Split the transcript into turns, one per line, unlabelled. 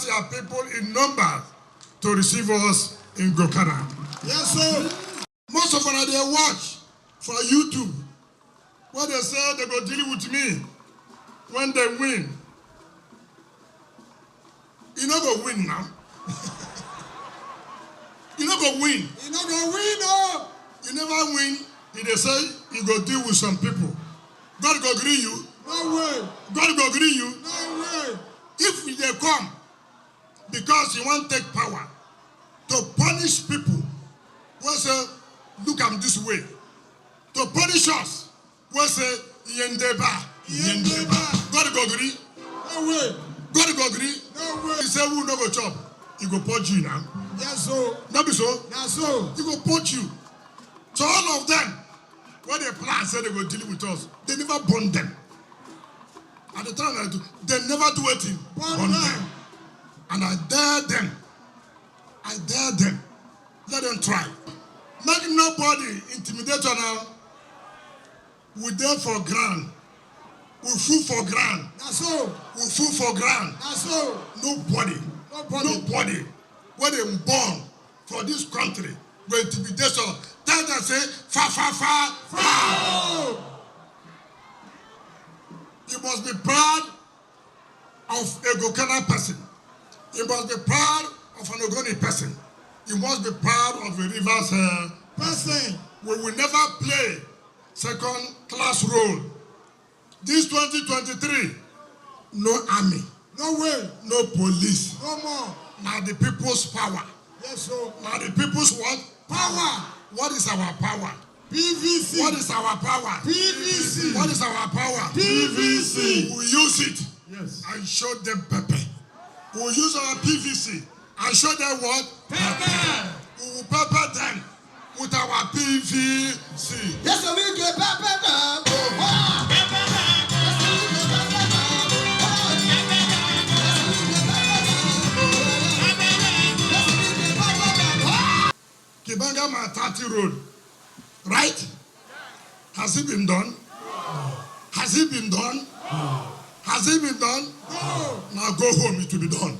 Our people in numbers to receive us in Gokana.
Yes, sir.
Most of them they watch for YouTube. What they say they go deal with me when they win. You not go win now. You not go win.
You not go win, no.
You never win. They say you go deal with some people. God go agree you.
No way.
God go agree you.
No way.
If they come because you want to take power to punish people, we say, look at this way. To punish us, we say, Yendeba.
Yendeba.
God go agree.
No way.
God go agree.
No way.
He say, who no go chop? He go punch you now.
Yes, sir.
Not be so?
Yes, sir.
He go punch you. So all of them, when they plan, say they go deal with us, they never burn them. At the time they never do anything.
Burn them.
And I dare them. Let them try. Make nobody intimidate you now. We there for ground. We food for ground.
That's all.
We food for ground.
That's all.
Nobody. When they born for this country, when intimidation, tell them say, fa. You must be proud of a Gokana person. You must be proud of an Ogoni person. You must be proud of a Rivers person. We will never play second-class role. This 2023, no army.
No way.
No police.
No more.
Now the people's power.
Yes, sir.
Now the people's what?
Power.
What is our power?
PVC.
What is our power?
PVC.
What is our power?
PVC.
We use it.
Yes.
And show them pepper. We will use our PVC and show them what?
Pepper.
We will pepper them with our PVC.
Yes, so we get pepper.
Kibanga Matati Road, right? Has it been done? Has it been done? Has it been done?
No.
Now go home, it will be done.